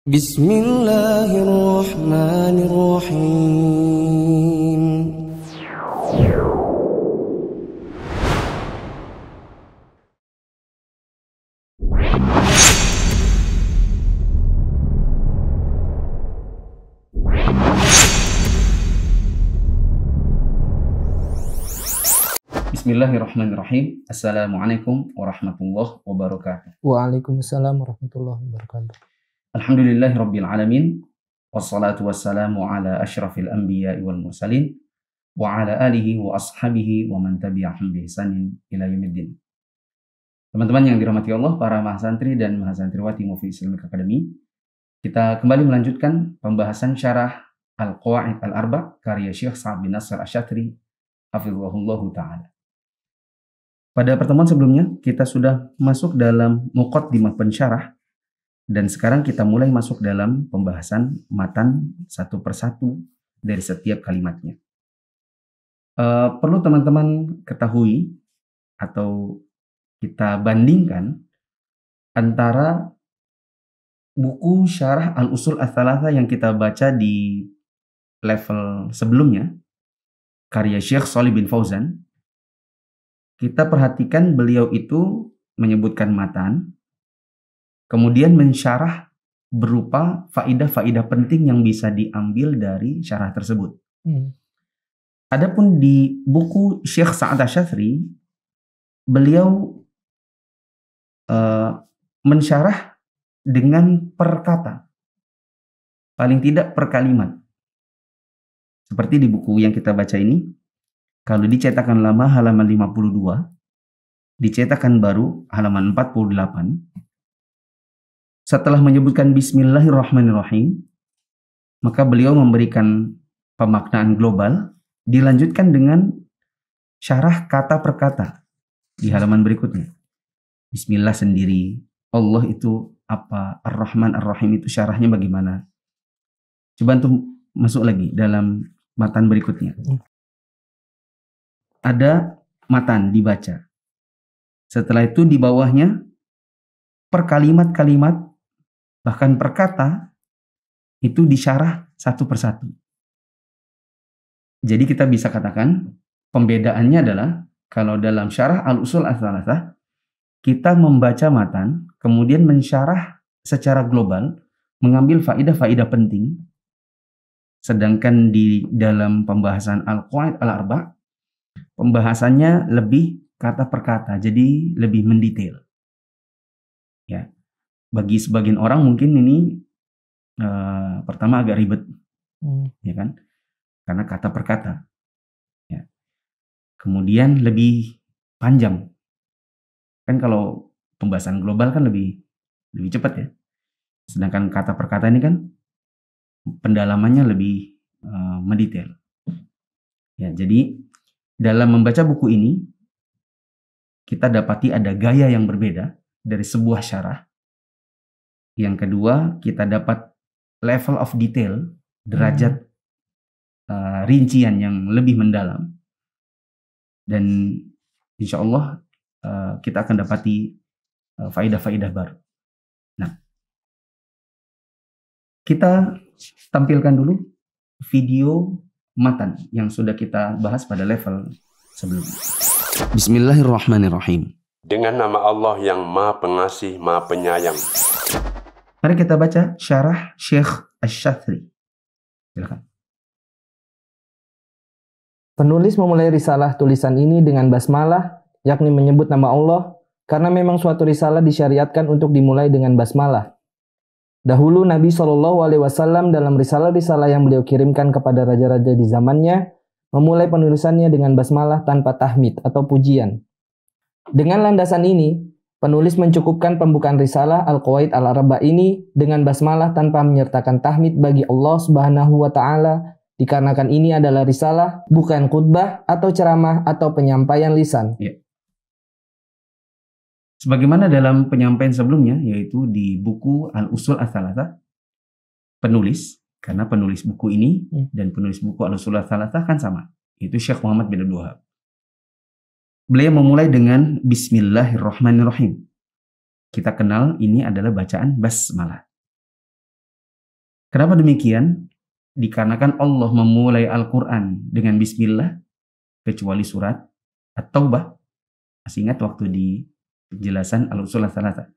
Bismillahirrahmanirrahim. Bismillahirrahmanirrahim. Assalamualaikum warahmatullahi wabarakatuh. Waalaikumsalam warahmatullahi wabarakatuh. Alhamdulillahirabbil alamin. Wassalatu wassalamu ala asyrafil anbiya'i wal mursalin wa ala alihi wa ashabihi wa man tabi'ahum bi ihsanin ila yaumiddin. Teman-teman yang dirahmati Allah, para mahasantri dan mahasantriwati Mufi Islamic Academy, kita kembali melanjutkan pembahasan syarah Al-Qawaid Al-Arba' karya Syekh Sa'ad bin Nasr Asy-Syatri hafizahullahu ta'ala. Pada pertemuan sebelumnya, kita sudah masuk dalam muqaddimah pensyarah, dan sekarang kita mulai masuk dalam pembahasan matan satu persatu dari setiap kalimatnya. Perlu teman-teman ketahui atau kita bandingkan antara buku syarah Al-Usul Ats-Tsalatsa yang kita baca di level sebelumnya, karya Syekh Shalih bin Fauzan. Kita perhatikan beliau itu menyebutkan matan, kemudian mensyarah berupa faidah-faidah penting yang bisa diambil dari syarah tersebut. Adapun di buku Syekh Sa'ad Asy-Syatri, beliau mensyarah dengan per kata, paling tidak per kalimat. Seperti di buku yang kita baca ini, kalau dicetakan lama halaman 52, dicetakan baru halaman 48, setelah menyebutkan Bismillahirrahmanirrahim, maka beliau memberikan pemaknaan global, dilanjutkan dengan syarah kata per kata di halaman berikutnya. Bismillah sendiri, Allah itu apa, Ar-Rahman Ar-Rahim itu syarahnya bagaimana. Coba untuk masuk lagi dalam matan berikutnya. Ada matan dibaca. Setelah itu di bawahnya per kalimat-kalimat, bahkan per kata, itu disyarah satu persatu. Jadi kita bisa katakan pembedaannya adalah kalau dalam syarah Al-Usul Ats-Tsalatsa kita membaca matan, kemudian mensyarah secara global, mengambil faidah-faidah penting. Sedangkan di dalam pembahasan Al-Qawaid Al-Arba', pembahasannya lebih kata per kata, jadi lebih mendetail. Ya, bagi sebagian orang mungkin ini pertama agak ribet, ya kan? Karena kata per kata. Ya. Kemudian lebih panjang. Kan kalau pembahasan global kan lebih cepat ya. Sedangkan kata per kata ini kan pendalamannya lebih mendetail. Ya, jadi dalam membaca buku ini kita dapati ada gaya yang berbeda dari sebuah syarah. Yang kedua, kita dapat level of detail, derajat rincian yang lebih mendalam. Dan insya Allah kita akan dapati faidah-faidah baru. Nah, kita tampilkan dulu video matan yang sudah kita bahas pada level sebelumnya. Bismillahirrahmanirrahim. Dengan nama Allah yang Maha Pengasih, Maha Penyayang. Mari kita baca syarah Syekh Asy-Syatri. Silakan. Penulis memulai risalah tulisan ini dengan basmalah, yakni menyebut nama Allah, karena memang suatu risalah disyariatkan untuk dimulai dengan basmalah. Dahulu Nabi SAW dalam risalah-risalah yang beliau kirimkan kepada raja-raja di zamannya, memulai penulisannya dengan basmalah tanpa tahmid atau pujian. Dengan landasan ini, penulis mencukupkan pembukaan risalah Al-Qawaid Al-Arba' ini dengan basmalah tanpa menyertakan tahmid bagi Allah Subhanahu wa Ta'ala, dikarenakan ini adalah risalah, bukan khutbah atau ceramah atau penyampaian lisan. Ya. Sebagaimana dalam penyampaian sebelumnya, yaitu di buku Al-Usul Ats-Tsalatsa, penulis, karena penulis buku ini dan penulis buku Al-Usul Ats-Tsalatsa kan sama, yaitu Syekh Muhammad bin Abdul Wahab. Beliau memulai dengan Bismillahirrahmanirrahim. Kita kenal ini adalah bacaan basmalah. Kenapa demikian? Dikarenakan Allah memulai Al-Quran dengan Bismillah, kecuali surat At-Taubah. Masih ingat waktu di penjelasan Al-Usul Ats-Tsalatsah.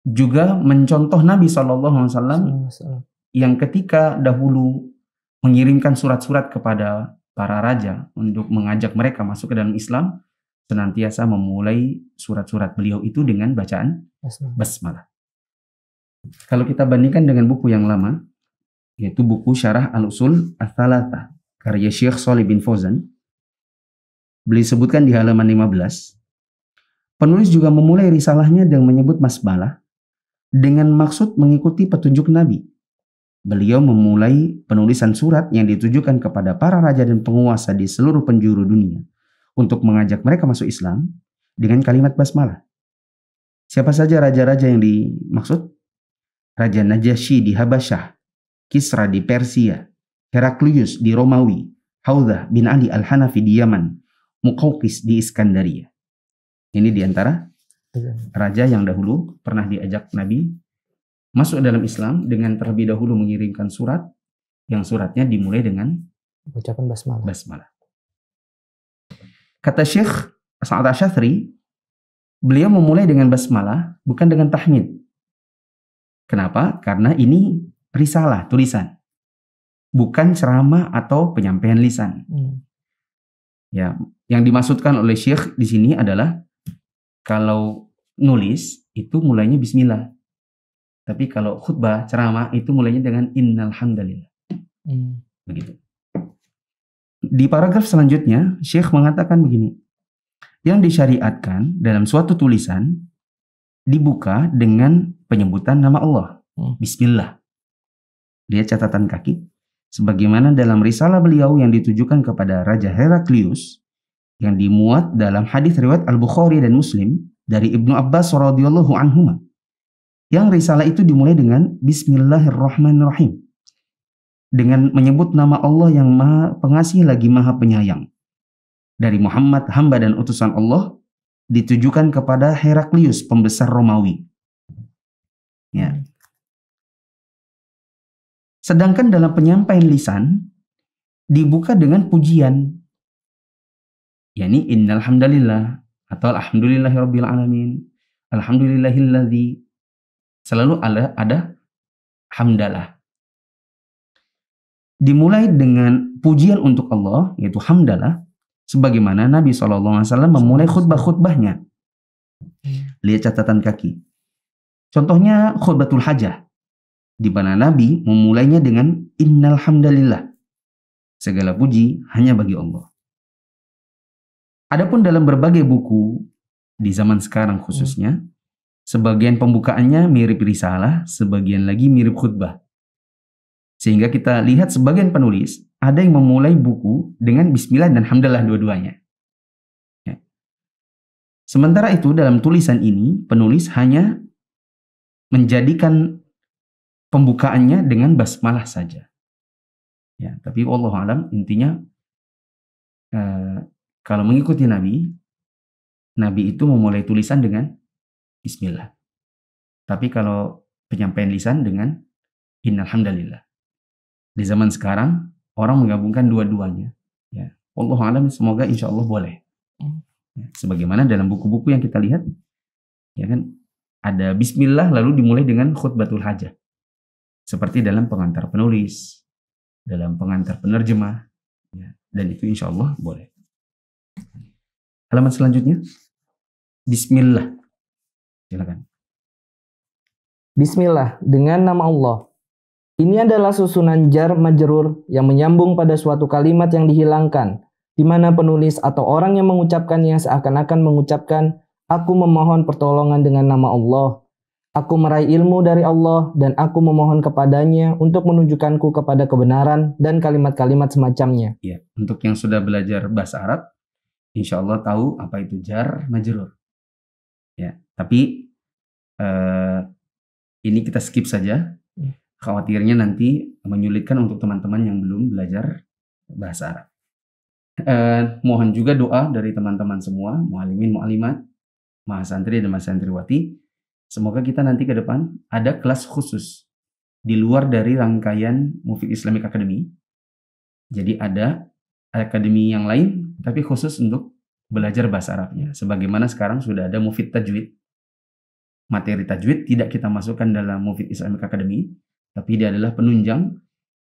Juga mencontoh Nabi SAW yang ketika dahulu mengirimkan surat-surat kepada para raja untuk mengajak mereka masuk ke dalam Islam, senantiasa memulai surat-surat beliau itu dengan bacaan basmalah. Kalau kita bandingkan dengan buku yang lama, yaitu buku Syarah Al-Usul Ats-Tsalatsah karya Syekh Shalih bin Fauzan, beliau sebutkan di halaman 15, penulis juga memulai risalahnya dengan menyebut basmalah dengan maksud mengikuti petunjuk Nabi. Beliau memulai penulisan surat yang ditujukan kepada para raja dan penguasa di seluruh penjuru dunia untuk mengajak mereka masuk Islam dengan kalimat basmalah. Siapa saja raja-raja yang dimaksud? Raja Najasyi di Habasyah, Kisra di Persia, Heraklius di Romawi, Haudzah bin Ali Al-Hanafi di Yaman, Muqawqis di Iskandaria. Ini diantara raja yang dahulu pernah diajak Nabi masuk dalam Islam dengan terlebih dahulu mengirimkan surat yang suratnya dimulai dengan ucapan basmalah. basmalah. Kata Syekh Sa'ad Asy-Syadzili, beliau memulai dengan basmalah bukan dengan tahmid. Kenapa? Karena ini risalah, tulisan. Bukan ceramah atau penyampaian lisan. Ya, yang dimaksudkan oleh Syekh di sini adalah kalau nulis itu mulainya bismillah. Tapi kalau khutbah, ceramah itu mulainya dengan innal hamdalillah. Begitu. Di paragraf selanjutnya, Syekh mengatakan begini. Yang disyariatkan dalam suatu tulisan dibuka dengan penyebutan nama Allah. Bismillah. Lihat catatan kaki. Sebagaimana dalam risalah beliau yang ditujukan kepada Raja Heraklius yang dimuat dalam hadis riwayat Al-Bukhari dan Muslim dari Ibnu Abbas radhiyallahu anhuma. Yang risalah itu dimulai dengan Bismillahirrahmanirrahim. Dengan menyebut nama Allah yang Maha Pengasih lagi Maha Penyayang. Dari Muhammad, hamba dan utusan Allah, ditujukan kepada Heraklius, pembesar Romawi. Ya. Sedangkan dalam penyampaian lisan dibuka dengan pujian, yakni innal hamdalillah atau alhamdulillahirabbil alamin, alhamdulillahilladzi, selalu ada hamdalah. Dimulai dengan pujian untuk Allah, yaitu hamdalah, sebagaimana Nabi SAW memulai khutbah-khutbahnya. Lihat catatan kaki. Contohnya khutbatul hajah, di mana Nabi memulainya dengan innal hamdalillah. Segala puji hanya bagi Allah. Adapun dalam berbagai buku di zaman sekarang khususnya, sebagian pembukaannya mirip risalah, sebagian lagi mirip khutbah. Sehingga kita lihat sebagian penulis ada yang memulai buku dengan bismillah dan hamdalah dua-duanya. Ya. Sementara itu dalam tulisan ini penulis hanya menjadikan pembukaannya dengan basmalah saja. Ya, tapi wallahu alam intinya kalau mengikuti Nabi itu memulai tulisan dengan bismillah. Tapi kalau penyampaian lisan dengan innal hamdalillah. Di zaman sekarang orang menggabungkan dua-duanya. Ya, wallahu alam, semoga insya Allah boleh. Ya, sebagaimana dalam buku-buku yang kita lihat, ya kan, ada bismillah lalu dimulai dengan khutbatul hajah. Seperti dalam pengantar penulis, dalam pengantar penerjemah, ya, dan itu insya Allah boleh. Halaman selanjutnya, bismillah. Silakan. Bismillah, dengan nama Allah. Ini adalah susunan jar majrur yang menyambung pada suatu kalimat yang dihilangkan, di mana penulis atau orang yang mengucapkannya seakan-akan mengucapkan, aku memohon pertolongan dengan nama Allah. Aku meraih ilmu dari Allah dan aku memohon kepadanya untuk menunjukkanku kepada kebenaran dan kalimat-kalimat semacamnya. Ya, untuk yang sudah belajar bahasa Arab, insya Allah tahu apa itu jar majrur. Ya, tapi ini kita skip saja. Khawatirnya nanti menyulitkan untuk teman-teman yang belum belajar bahasa Arab. Mohon juga doa dari teman-teman semua, mu'alimin, mu'alimat, mahasantri dan mahasantriwati. Semoga kita nanti ke depan ada kelas khusus di luar dari rangkaian Mufid Islamic Academy. Jadi ada akademi yang lain, tapi khusus untuk belajar bahasa Arabnya. Sebagaimana sekarang sudah ada Mufid Tajwid. Materi tajwid tidak kita masukkan dalam Mufid Islamic Academy, tapi dia adalah penunjang,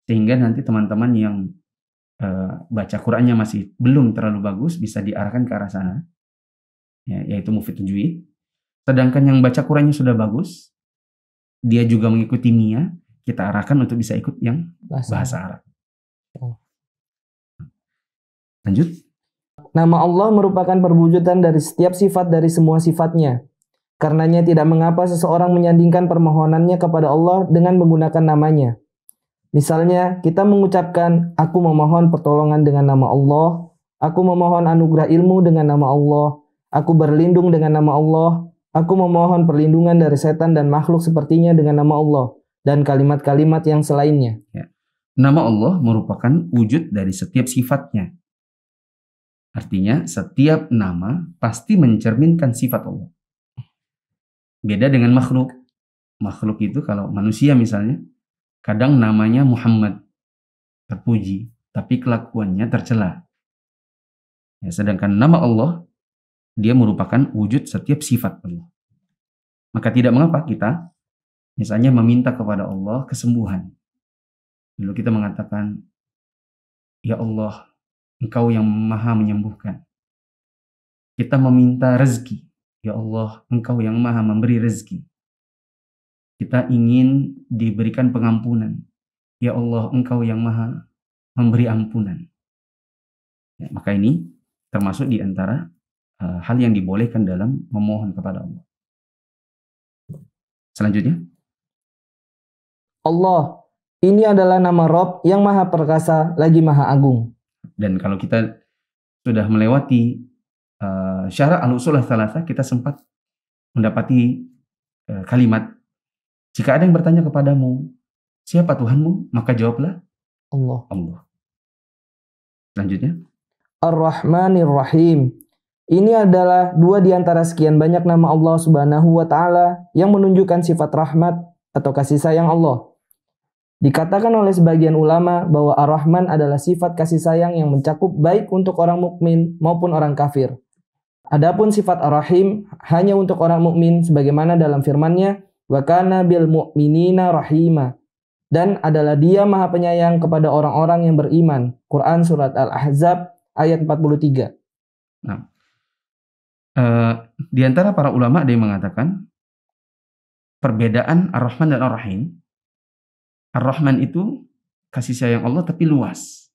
sehingga nanti teman-teman yang baca Qur'annya masih belum terlalu bagus, bisa diarahkan ke arah sana, ya, yaitu Mufid Tajwid. Sedangkan yang baca Qur'annya sudah bagus, dia juga mengikuti MIA, kita arahkan untuk bisa ikut yang bahasa Arab. Lanjut. Nama Allah merupakan perwujudan dari setiap sifat dari semua sifatnya. Karenanya tidak mengapa seseorang menyandingkan permohonannya kepada Allah dengan menggunakan namanya. Misalnya, kita mengucapkan, aku memohon pertolongan dengan nama Allah, aku memohon anugerah ilmu dengan nama Allah, aku berlindung dengan nama Allah, aku memohon perlindungan dari setan dan makhluk sepertinya dengan nama Allah, dan kalimat-kalimat yang selainnya. Ya. Nama Allah merupakan wujud dari setiap sifatnya. Artinya, setiap nama pasti mencerminkan sifat Allah. Beda dengan makhluk. Makhluk itu kalau manusia misalnya, kadang namanya Muhammad, terpuji, tapi kelakuannya tercela. Ya, sedangkan nama Allah, dia merupakan wujud setiap sifat Allah. Maka tidak mengapa kita misalnya meminta kepada Allah kesembuhan. Lalu kita mengatakan, ya Allah, Engkau yang maha menyembuhkan. Kita meminta rezeki. Ya Allah, Engkau yang maha memberi rezeki. Kita ingin diberikan pengampunan. Ya Allah, Engkau yang maha memberi ampunan. Ya, maka ini termasuk di antara hal yang dibolehkan dalam memohon kepada Allah. Selanjutnya. Allah, ini adalah nama Rabb yang maha perkasa lagi maha agung. Dan kalau kita sudah melewati syarah al-usul ats-tsalatsah, kita sempat mendapati kalimat, jika ada yang bertanya kepadamu, siapa Tuhanmu? Maka jawablah Allah. Allah. Selanjutnya. Ar-Rahmanir Rahim. Ini adalah dua di antara sekian banyak nama Allah Subhanahu wa Ta'ala yang menunjukkan sifat rahmat atau kasih sayang Allah. Dikatakan oleh sebagian ulama bahwa Ar-Rahman adalah sifat kasih sayang yang mencakup baik untuk orang mukmin maupun orang kafir. Adapun sifat Ar-Rahim hanya untuk orang mukmin sebagaimana dalam firman-Nya, wa kana bil mu'minina rahima, dan adalah Dia maha penyayang kepada orang-orang yang beriman. Quran surat Al-Ahzab ayat 43. Nah, di antara para ulama ada yang mengatakan perbedaan Ar-Rahman dan Ar-Rahim. Ar-Rahman itu kasih sayang Allah tapi luas,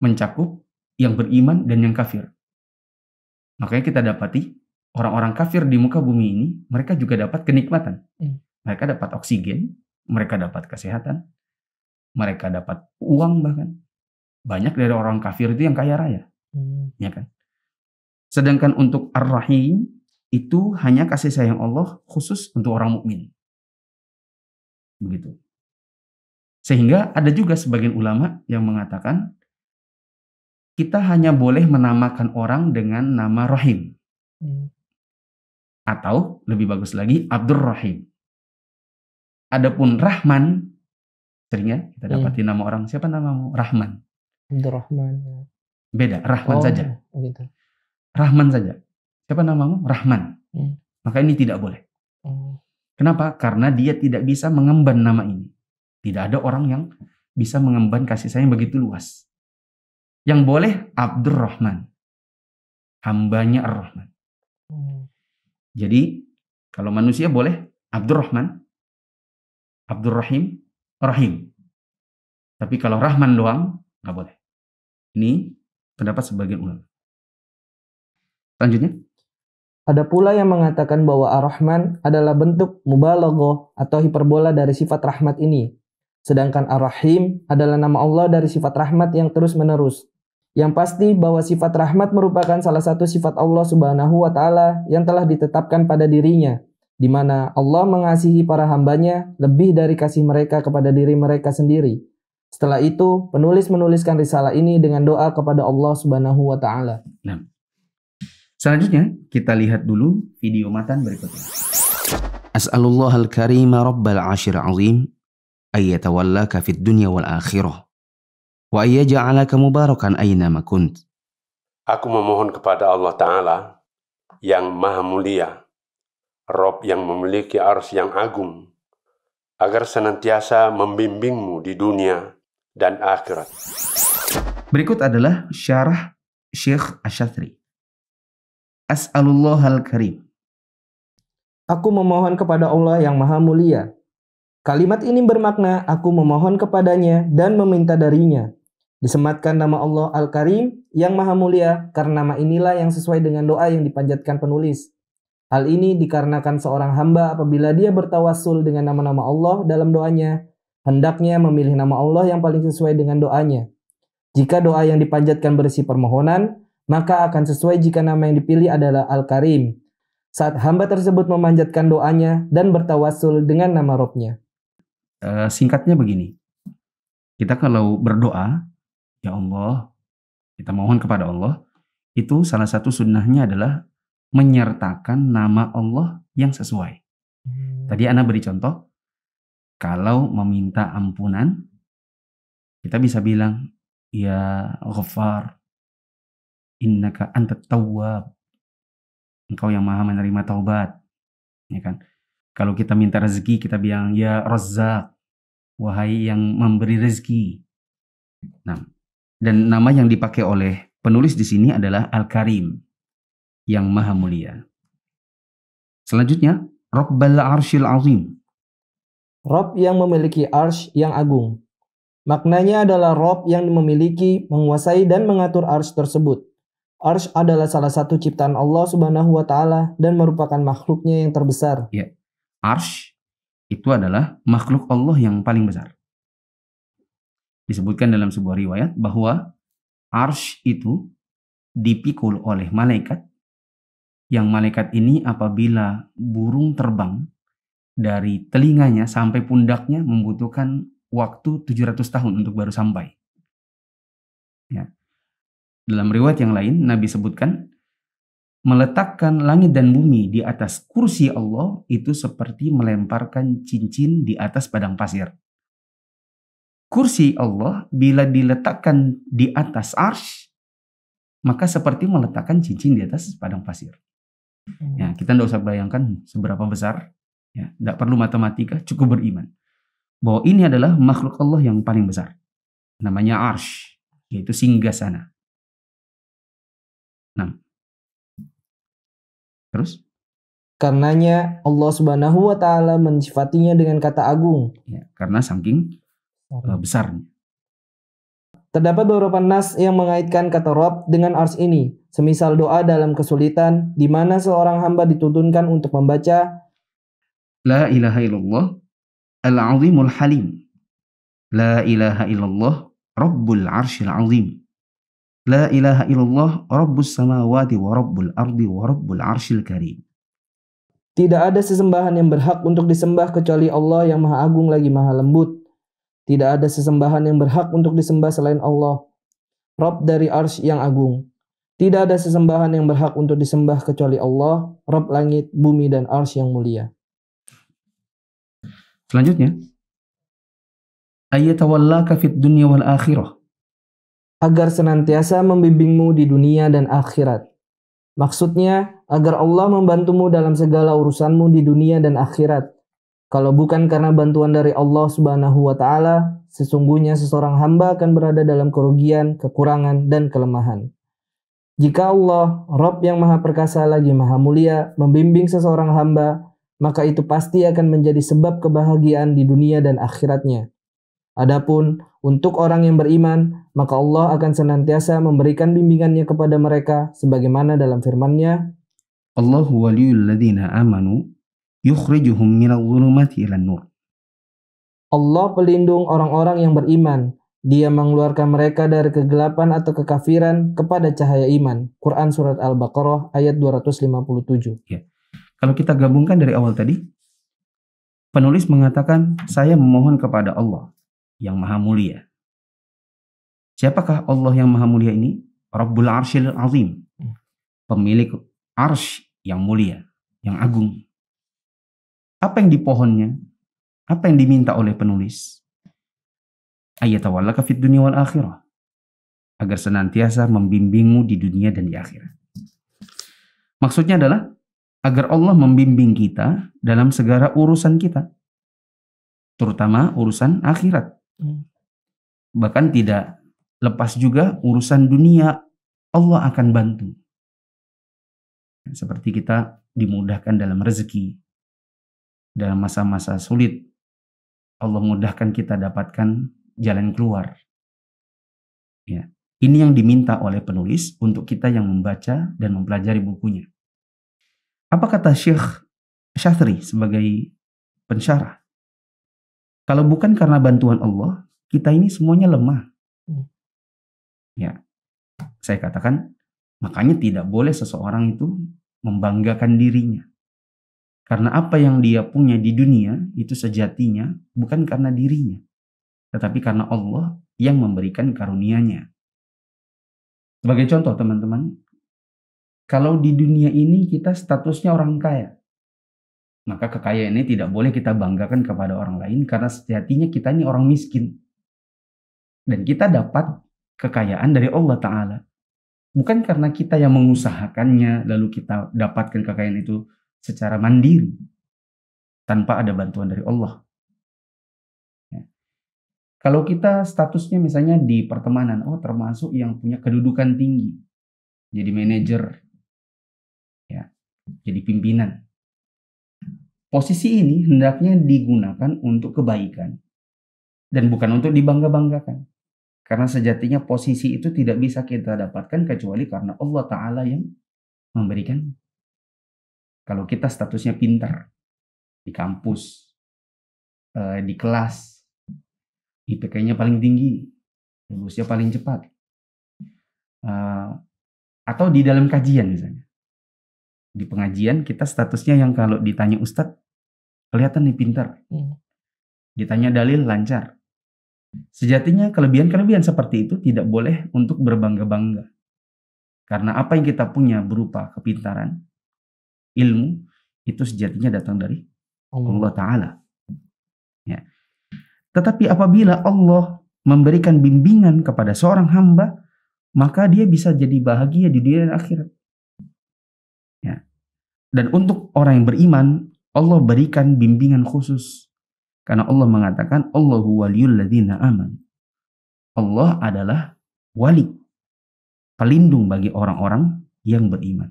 mencakup yang beriman dan yang kafir. Makanya kita dapati orang-orang kafir di muka bumi ini, mereka juga dapat kenikmatan. Mereka dapat oksigen, mereka dapat kesehatan, mereka dapat uang bahkan. Banyak dari orang kafir itu yang kaya raya. Ya kan? Sedangkan untuk Ar-Rahim itu hanya kasih sayang Allah khusus untuk orang mukmin. Begitu. Sehingga ada juga sebagian ulama yang mengatakan kita hanya boleh menamakan orang dengan nama Rahim. Atau lebih bagus lagi Abdur Rahim. Adapun Rahman, seringnya kita dapati nama orang, siapa namamu? Rahman. Abdur Rahman. Beda, Rahman saja. Gitu. Rahman saja. Siapa namamu? Rahman. Maka ini tidak boleh. Kenapa? Karena dia tidak bisa mengemban nama ini. Tidak ada orang yang bisa mengemban kasih sayang begitu luas. Yang boleh Abdurrahman, hambanya Ar-Rahman. Jadi kalau manusia boleh Abdurrahman, Abdurrahim, Rahim. Tapi kalau Rahman doang nggak boleh. Ini pendapat sebagian ulama. Selanjutnya. Ada pula yang mengatakan bahwa Ar-Rahman adalah bentuk mubalaghah atau hiperbola dari sifat rahmat ini. Sedangkan Ar-Rahim adalah nama Allah dari sifat rahmat yang terus-menerus. Yang pasti bahwa sifat rahmat merupakan salah satu sifat Allah Subhanahu wa Ta'ala yang telah ditetapkan pada dirinya, di mana Allah mengasihi para hambanya lebih dari kasih mereka kepada diri mereka sendiri. Setelah itu, penulis menuliskan risalah ini dengan doa kepada Allah Subhanahu wa Ta'ala. Nah, selanjutnya kita lihat dulu video matan berikutnya. As'alullahal karima rabbal ashir azim ayyatawallaka fid dunya wal akhirah wa ayyaj'alaka mubarakan aynama kunt. Aku memohon kepada Allah Ta'ala yang maha mulia, Rob yang memiliki arsy yang agung, agar senantiasa membimbingmu di dunia dan akhirat. Berikut adalah syarah Syekh Asy-Syadzili. As'alullahal karim. Aku memohon kepada Allah yang maha mulia. Kalimat ini bermakna aku memohon kepadanya dan meminta darinya. Disematkan nama Allah Al-Karim yang maha mulia karena nama inilah yang sesuai dengan doa yang dipanjatkan penulis. Hal ini dikarenakan seorang hamba apabila dia bertawassul dengan nama-nama Allah dalam doanya, hendaknya memilih nama Allah yang paling sesuai dengan doanya. Jika doa yang dipanjatkan berisi permohonan, maka akan sesuai jika nama yang dipilih adalah Al-Karim. Saat hamba tersebut memanjatkan doanya dan bertawassul dengan nama Robnya. Singkatnya begini, kita kalau berdoa, ya Allah, kita mohon kepada Allah, itu salah satu sunnahnya adalah menyertakan nama Allah yang sesuai. Tadi Ana beri contoh, kalau meminta ampunan, kita bisa bilang, ya Ghaffar, innaka antat tawwab, engkau yang maha menerima taubat, ya kan? Kalau kita minta rezeki, kita bilang ya Razzaq, wahai yang memberi rezeki. Nah, dan nama yang dipakai oleh penulis di sini adalah Al-Karim, yang maha mulia. Selanjutnya, Rabbal Arsyil Azim. Rob yang memiliki arsy yang agung. Maknanya adalah Rob yang memiliki, menguasai dan mengatur arsy tersebut. Arsy adalah salah satu ciptaan Allah Subhanahu wa Ta'ala dan merupakan makhluknya yang terbesar. Ya, arsy itu adalah makhluk Allah yang paling besar. Disebutkan dalam sebuah riwayat bahwa arsy itu dipikul oleh malaikat, yang malaikat ini apabila burung terbang dari telinganya sampai pundaknya membutuhkan waktu 700 tahun untuk baru sampai. Ya. Dalam riwayat yang lain, Nabi sebutkan, meletakkan langit dan bumi di atas kursi Allah itu seperti melemparkan cincin di atas padang pasir. Kursi Allah bila diletakkan di atas arsy, maka seperti meletakkan cincin di atas padang pasir. Ya, kita tidak usah bayangkan seberapa besar. Ya, tidak perlu matematika, cukup beriman bahwa ini adalah makhluk Allah yang paling besar. Namanya arsy, yaitu singgasana. Nah, terus? Karenanya Allah Subhanahu wa Ta'ala mensifatinya dengan kata agung. Ya, karena saking besarnya. Terdapat beberapa nas yang mengaitkan kata Rob dengan arsy ini, semisal doa dalam kesulitan, di mana seorang hamba dituntunkan untuk membaca La ilaha illallah al-azimul halim. La ilaha illallah rabbul arsyil azim. La ilaha illallah rabbus samawati wa rabbul ardi wa rabbul arsyil karim. tidak ada sesembahan yang berhak untuk disembah kecuali Allah yang maha agung lagi maha lembut. Tidak ada sesembahan yang berhak untuk disembah selain Allah, Rabb dari arsy yang agung. Tidak ada sesembahan yang berhak untuk disembah kecuali Allah, Rabb langit, bumi, dan arsy yang mulia. Selanjutnya, ayyatawallaka fid dunya wal akhirah. Agar senantiasa membimbingmu di dunia dan akhirat. Maksudnya, agar Allah membantumu dalam segala urusanmu di dunia dan akhirat. Kalau bukan karena bantuan dari Allah Subhanahu wa Ta'ala, sesungguhnya seseorang hamba akan berada dalam kerugian, kekurangan, dan kelemahan. Jika Allah, Rabb yang maha perkasa lagi maha mulia, membimbing seseorang hamba, maka itu pasti akan menjadi sebab kebahagiaan di dunia dan akhiratnya. Adapun untuk orang yang beriman, maka Allah akan senantiasa memberikan bimbingannya kepada mereka, sebagaimana dalam firman-Nya, Allahu waliyul ladzina amanu yukhrijuhum minadh dhulumati ilan nur. Allah pelindung orang-orang yang beriman. Dia mengeluarkan mereka dari kegelapan atau kekafiran kepada cahaya iman. Quran Surat Al-Baqarah ayat 257. Ya. Kalau kita gabungkan dari awal tadi, penulis mengatakan, saya memohon kepada Allah yang maha mulia. Siapakah Allah yang maha mulia ini? Rabbul Arsyil Azim. Pemilik arsy yang mulia, yang agung. Apa yang dipohonnya? Apa yang diminta oleh penulis? ayatawallaka fid dunya wal akhirah, agar senantiasa membimbingmu di dunia dan di akhirat. Maksudnya adalah agar Allah membimbing kita dalam segala urusan kita, terutama urusan akhirat. Bahkan tidak lepas juga urusan dunia, Allah akan bantu. Seperti kita dimudahkan dalam rezeki, dalam masa-masa sulit, Allah mudahkan kita dapatkan jalan keluar. Ya. Ini yang diminta oleh penulis untuk kita yang membaca dan mempelajari bukunya. Apa kata Syekh Syatri sebagai pensyarah? Kalau bukan karena bantuan Allah, kita ini semuanya lemah. Ya, saya katakan, makanya tidak boleh seseorang itu membanggakan dirinya. Karena apa yang dia punya di dunia itu sejatinya bukan karena dirinya, tetapi karena Allah yang memberikan karunia-Nya. Sebagai contoh teman-teman, kalau di dunia ini kita statusnya orang kaya, maka kekayaan ini tidak boleh kita banggakan kepada orang lain karena sejatinya kita ini orang miskin. Dan kita dapat kekayaan dari Allah Ta'ala. Bukan karena kita yang mengusahakannya, lalu kita dapatkan kekayaan itu secara mandiri, tanpa ada bantuan dari Allah. Ya. Kalau kita statusnya misalnya di pertemanan, termasuk yang punya kedudukan tinggi, jadi manajer, ya, jadi pimpinan. Posisi ini hendaknya digunakan untuk kebaikan dan bukan untuk dibangga-banggakan. Karena sejatinya posisi itu tidak bisa kita dapatkan kecuali karena Allah Ta'ala yang memberikan. Kalau kita statusnya pintar di kampus, di kelas, IPK-nya paling tinggi, lulusnya paling cepat, atau di dalam kajian misalnya. Di pengajian kita statusnya yang kalau ditanya Ustadz, kelihatan nih pintar. Ditanya dalil lancar. Sejatinya kelebihan-kelebihan seperti itu tidak boleh untuk berbangga-bangga. Karena apa yang kita punya berupa kepintaran, ilmu, itu sejatinya datang dari Allah Ta'ala. Ya. Tetapi apabila Allah memberikan bimbingan kepada seorang hamba, maka dia bisa jadi bahagia di dunia dan akhirat. Ya. Dan untuk orang yang beriman, Allah berikan bimbingan khusus. Karena Allah mengatakan, Allahu waliyul ladzina aman. Allah adalah wali, pelindung bagi orang-orang yang beriman.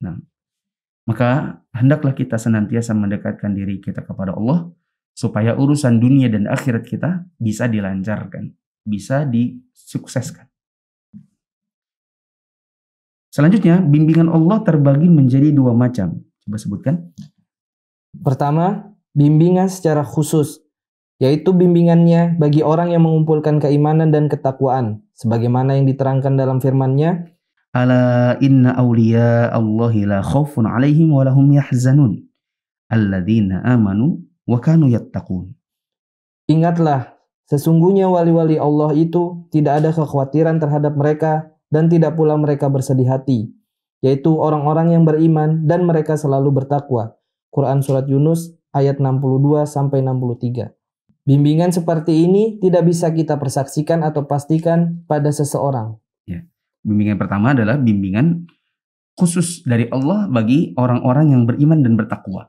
Nah, maka hendaklah kita senantiasa mendekatkan diri kita kepada Allah, supaya urusan dunia dan akhirat kita bisa dilancarkan, bisa disukseskan. Selanjutnya, bimbingan Allah terbagi menjadi dua macam. Coba sebutkan. Pertama, bimbingan secara khusus, yaitu bimbingannya bagi orang yang mengumpulkan keimanan dan ketakwaan, sebagaimana yang diterangkan dalam firman-Nya, Ala inna awliya Allahi la khawfun alaihim wa lahum yahzanun, alladzina amanu wa kanu yattaqun. Ingatlah, sesungguhnya wali-wali Allah itu tidak ada kekhawatiran terhadap mereka dan tidak pula mereka bersedih hati, yaitu orang-orang yang beriman dan mereka selalu bertakwa. Quran Surat Yunus ayat 62-63. Bimbingan seperti ini tidak bisa kita persaksikan atau pastikan pada seseorang. Ya. Bimbingan pertama adalah bimbingan khusus dari Allah bagi orang-orang yang beriman dan bertakwa.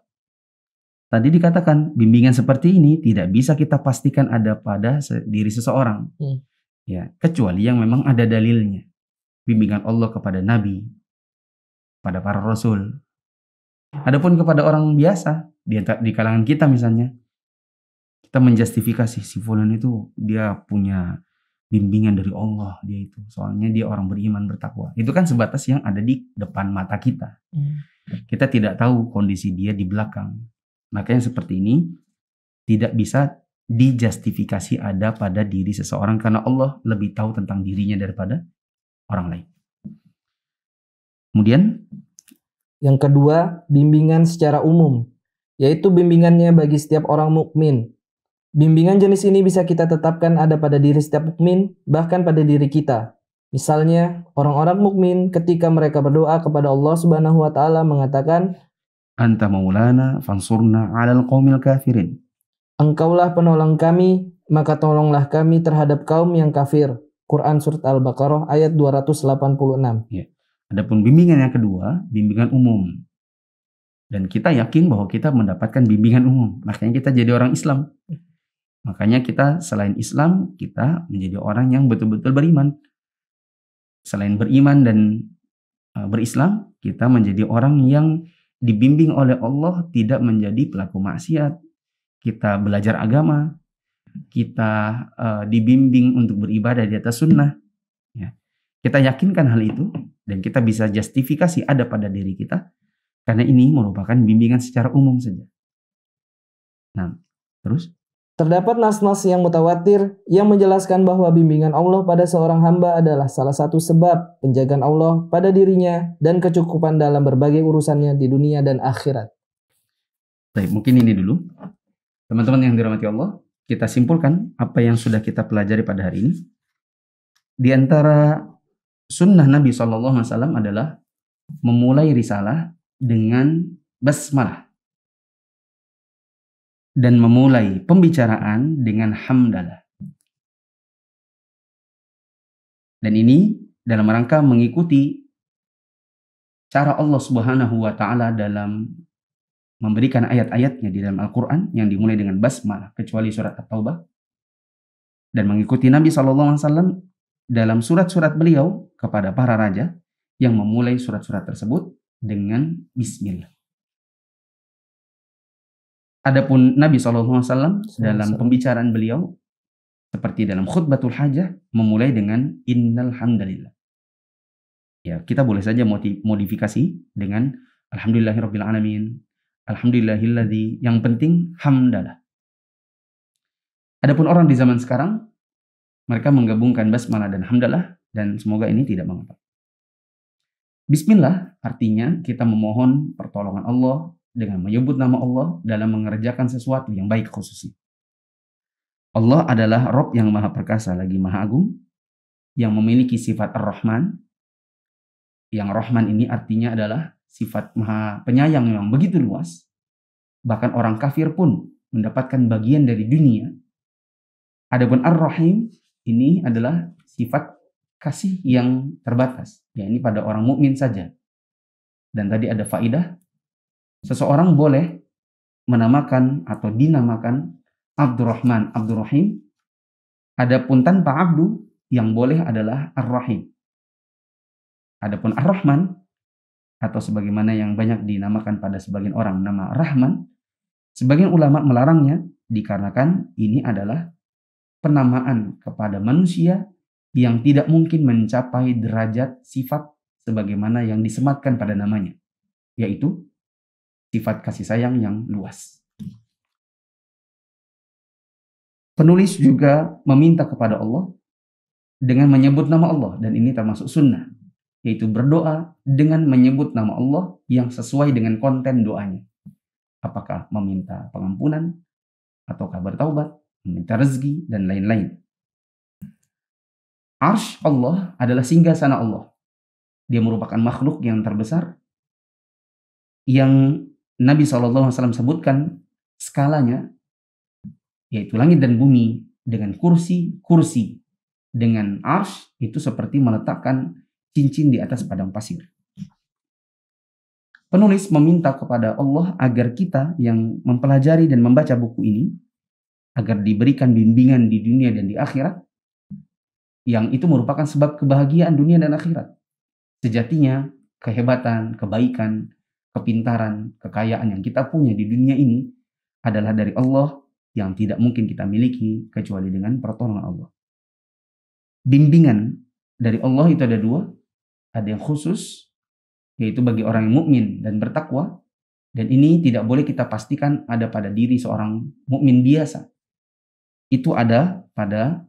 Tadi dikatakan bimbingan seperti ini tidak bisa kita pastikan ada pada diri seseorang. Ya, kecuali yang memang ada dalilnya. Bimbingan Allah kepada Nabi, pada para Rasul. Adapun kepada orang biasa, di kalangan kita misalnya, kita menjustifikasi si fulan itu dia punya bimbingan dari Allah, dia itu soalnya dia orang beriman bertakwa. Itu kan sebatas yang ada di depan mata kita. Kita tidak tahu kondisi dia di belakang. Makanya seperti ini tidak bisa dijustifikasi ada pada diri seseorang karena Allah lebih tahu tentang dirinya daripada orang lain. Kemudian yang kedua, bimbingan secara umum, yaitu bimbingannya bagi setiap orang mukmin. Bimbingan jenis ini bisa kita tetapkan ada pada diri setiap mukmin, bahkan pada diri kita. Misalnya, orang-orang mukmin ketika mereka berdoa kepada Allah Subhanahu wa taala mengatakan, Anta maulana fansurna 'alal qaumil kafirin. Engkaulah penolong kami, maka tolonglah kami terhadap kaum yang kafir. Quran Surat Al-Baqarah ayat 286. Ya. Adapun bimbingan yang kedua, bimbingan umum. Dan kita yakin bahwa kita mendapatkan bimbingan umum. Makanya kita jadi orang Islam. Makanya kita selain Islam, kita menjadi orang yang betul-betul beriman. Selain beriman dan berislam, kita menjadi orang yang dibimbing oleh Allah tidak menjadi pelaku maksiat. Kita belajar agama, kita dibimbing untuk beribadah di atas sunnah. Ya. Kita yakinkan hal itu dan kita bisa justifikasi ada pada diri kita karena ini merupakan bimbingan secara umum saja. Nah, terus? Terdapat nas-nas yang mutawatir yang menjelaskan bahwa bimbingan Allah pada seorang hamba adalah salah satu sebab penjagaan Allah pada dirinya dan kecukupan dalam berbagai urusannya di dunia dan akhirat. Baik, mungkin ini dulu. Teman-teman yang dirahmati Allah, kita simpulkan apa yang sudah kita pelajari pada hari ini. Di antara sunnah Nabi SAW adalah memulai risalah dengan basmalah. Dan memulai pembicaraan dengan hamdalah. Dan ini dalam rangka mengikuti cara Allah Subhanahu wa Ta'ala dalam memberikan ayat-ayatnya di dalam Al-Quran yang dimulai dengan basmalah, kecuali surat At-Taubah, dan mengikuti Nabi SAW dalam surat-surat beliau kepada para raja yang memulai surat-surat tersebut dengan bismillah. Adapun Nabi SAW dalam pembicaraan beliau seperti dalam khutbatul hajah memulai dengan innal hamdalillah. Ya, kita boleh saja modifikasi dengan alhamdulillahirabbil alamin, alhamdulillahilladzi, yang penting hamdalah. Adapun orang di zaman sekarang mereka menggabungkan basmalah dan hamdalah dan semoga ini tidak mengapa. Bismillah artinya kita memohon pertolongan Allah dengan menyebut nama Allah dalam mengerjakan sesuatu yang baik khususnya. Allah adalah Rabb yang maha perkasa lagi maha agung, yang memiliki sifat Ar-Rahman. Yang Rahman ini artinya adalah sifat maha penyayang yang begitu luas. Bahkan orang kafir pun mendapatkan bagian dari dunia. Adapun Ar-Rahim ini adalah sifat kasih yang terbatas. Ya, ini pada orang mukmin saja. Dan tadi ada faidah. Seseorang boleh menamakan atau dinamakan Abdurrahman, Abdurrahim. Adapun tanpa abdu, yang boleh adalah Ar-Rahim. Adapun Ar-Rahman, atau sebagaimana yang banyak dinamakan pada sebagian orang nama Rahman, sebagian ulama melarangnya dikarenakan ini adalah penamaan kepada manusia yang tidak mungkin mencapai derajat sifat sebagaimana yang disematkan pada namanya, yaitu sifat kasih sayang yang luas. Penulis juga meminta kepada Allah dengan menyebut nama Allah, dan ini termasuk sunnah, yaitu berdoa dengan menyebut nama Allah yang sesuai dengan konten doanya. Apakah meminta pengampunan, ataukah bertaubat, meminta rezeki, dan lain-lain. Arsy Allah adalah singgasana Allah. Dia merupakan makhluk yang terbesar yang Nabi SAW sebutkan skalanya, yaitu langit dan bumi dengan kursi dengan arsy itu seperti meletakkan cincin di atas padang pasir. Penulis meminta kepada Allah agar kita yang mempelajari dan membaca buku ini agar diberikan bimbingan di dunia dan di akhirat, yang itu merupakan sebab kebahagiaan dunia dan akhirat. Sejatinya kehebatan, kebaikan, kepintaran, kekayaan yang kita punya di dunia ini adalah dari Allah yang tidak mungkin kita miliki kecuali dengan pertolongan Allah. Bimbingan dari Allah itu ada dua. Ada yang khusus, yaitu bagi orang yang mukmin dan bertakwa, dan ini tidak boleh kita pastikan ada pada diri seorang mukmin biasa. Itu ada pada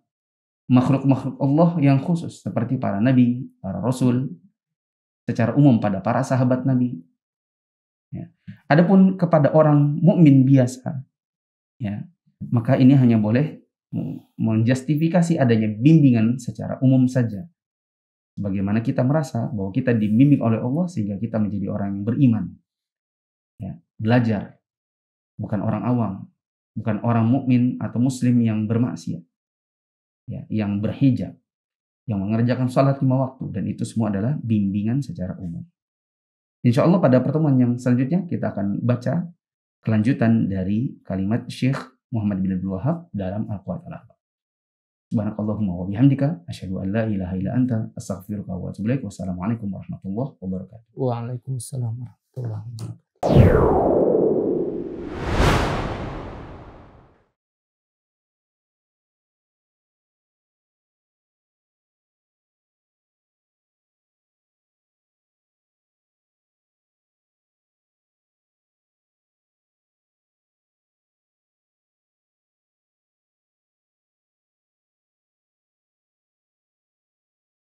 makhluk-makhluk Allah yang khusus, seperti para nabi, para rasul, secara umum pada para sahabat Nabi. Ya. Adapun kepada orang mukmin biasa, ya, maka ini hanya boleh menjustifikasi adanya bimbingan secara umum saja. Bagaimana kita merasa bahwa kita dibimbing oleh Allah sehingga kita menjadi orang yang beriman. Ya, belajar, bukan orang awam. bukan orang mukmin atau muslim yang bermaksiat, ya, yang berhijab, yang mengerjakan salat 5 waktu, dan itu semua adalah bimbingan secara umum. Insya Allah pada pertemuan yang selanjutnya kita akan baca kelanjutan dari kalimat Syekh Muhammad bin Abdul Wahab dalam Al-Quwat Al-Ahbab. Subhanakallahumma wa bihamdika asyhadu an la ilaha illa anta astaghfiruka wa atubu ilaik. Wassalamualaikum warahmatullahi wabarakatuh. Waalaikumsalam warahmatullahi wabarakatuh.